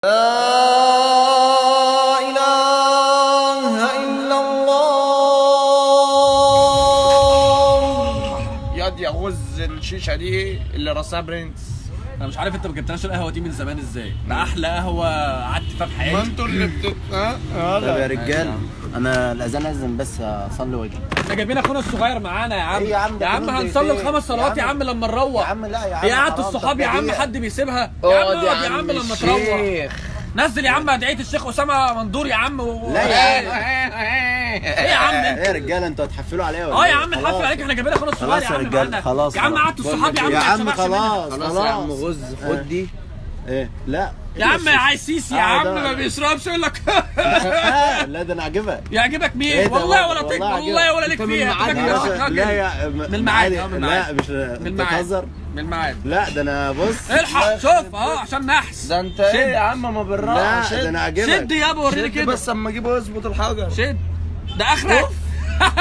لا إله إلا الله. ياض يا غز الشيشه دي اللي راسها برنس. انا مش عارف انت ما جبتناش القهوه دي من زمان ازاي؟ ده احلى قهوه قعدت فيها في حياتي. ما انتوا اللي طب يا رجال انا الاذان اذن بس اصلي واجي. احنا جايبين اخونا الصغير معانا يا عم. ايه يا عم؟ يا عم هنصلي الخمس صلوات يا عم لما نروح. يا عم لا يا عم، هي قعدة الصحاب يا عم حد بيسيبها؟ يا عم اقعد يا عم لما تروح. نزل يا عم ادعيه الشيخ اسامه مندور يا عم لا يا عم. ايه يا عم انت؟ ايه يا رجاله انتوا هتحفلوا عليا ولا يا عم نحفل عليك، احنا جايبين اخونا الصغير يا عم معانا. خلاص يا عم قعدة الصحاب يا عم. يا عم خلاص يا عم غز خد دي. ايه لا يا عم عايز سيسي يا عم ما بيشربش يقول لك لا ده انا عاجبك. يعجبك مين؟ والله ولا تكبر والله ولا ليك فيها. لا يا من المعاد. لا مش بتهزر. من المعاد. لا ده انا بص الحق شوف عشان نحس. ده انت ايه يا عم ما بالراحه. لا ده انا عاجبك. شد يابا وريني كده بس اما اجيبه يظبط الحجر. شد ده اخرك.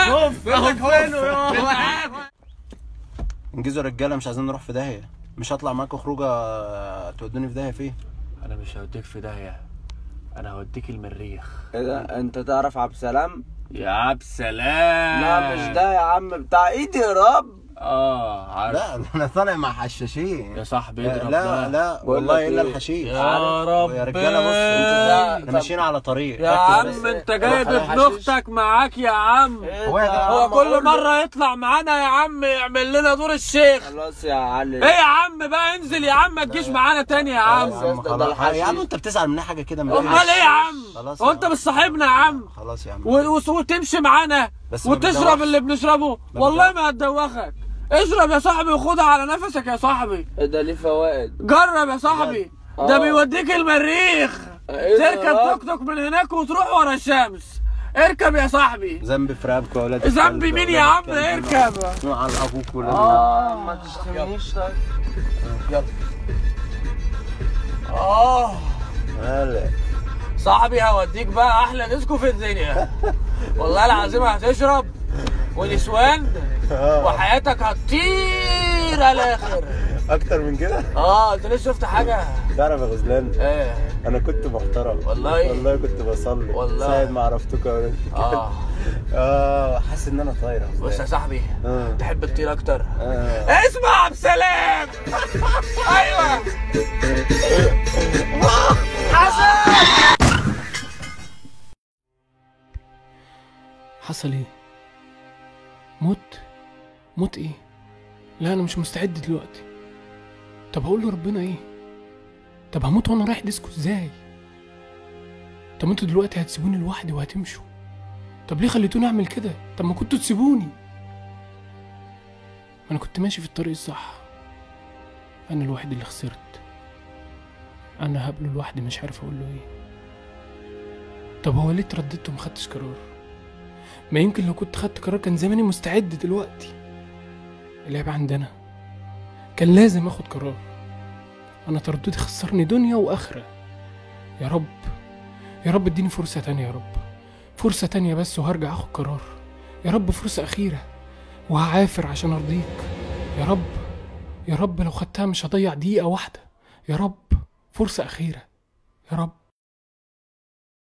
شوف اهو فينه. انجزوا يا رجاله مش عايزين نروح في داهيه. مش هطلع معاكم خروجه تودوني في داهيه فيه. انا مش هوديك في داهيه، انا هوديك المريخ. ايه ده انت تعرف عبد السلام؟ يا عبد السلام. لا مش ده يا عم بتاع ايدي يا رب. عارف. لا انا طالع مع حشاشين يا صاحبي اضرب. لا والله الا الحشيش. يا رب يا رجاله بص احنا ماشيين على طريق يا عم انت جايب ابن اختك معاك يا عم. هو كل مره يطلع معانا يا عم يعمل لنا دور الشيخ. خلاص يا علي. ايه يا عم بقى انزل يا عم ما تجيش معانا تاني يا عم. يا عم انت بتزعل منها حاجه كده. امال ايه يا عم؟ هو انت مش صاحبنا يا عم؟ خلاص يا عم. وتمشي معانا وتشرب اللي بنشربه والله ما هتدوخك. اشرب يا صاحبي وخدها على نفسك يا صاحبي. ده ليه فوائد. جرب يا صاحبي. ده بيوديك المريخ. تركب توك توك من هناك وتروح ورا الشمس. اركب يا صاحبي. ذنبي في رقبك يا ولاد. ذنبي مين يا عم؟ اركب. على ابوك ولا ما تشتمنيش. طيب يلا صاحبي هوديك بقى احلى ديسكو في الدنيا. والله العظيم هتشرب ونسوان وحياتك هتطير على الاخر. اكتر من كده. انت لسه شفت حاجه؟ تعرف يا غزلان ايه؟ انا كنت محترم والله كنت بصلي والله ساعة ما عرفتك يا ولاد. حاسس ان انا طايره. بص يا صاحبي تحب تطير اكتر؟ اسمع عبد السلام. ايوه حصل ايه؟ موت ايه؟ لا انا مش مستعد دلوقتي. طب هقول لربنا ايه؟ طب هموت وانا رايح ديسكو ازاي؟ طب انتوا دلوقتي هتسيبوني لوحدي وهتمشوا؟ طب ليه خليتوني اعمل كده؟ طب ما كنتوا تسيبوني. انا كنت ماشي في الطريق الصح. انا الوحيد اللي خسرت. انا هقابله لوحدي مش عارف اقول له ايه. طب هو ليه اترددت وما خدتش قرار؟ ما يمكن لو كنت خدت قرار كان زماني مستعد دلوقتي. اللعب عندنا كان لازم اخد قرار. انا ترددي خسرني دنيا واخره. يا رب يا رب اديني فرصه تانية يا رب. فرصه تانية بس وهرجع اخد قرار. يا رب فرصه اخيره وهعافر عشان ارضيك. يا رب يا رب لو خدتها مش هضيع دقيقه واحده. يا رب فرصه اخيره يا رب.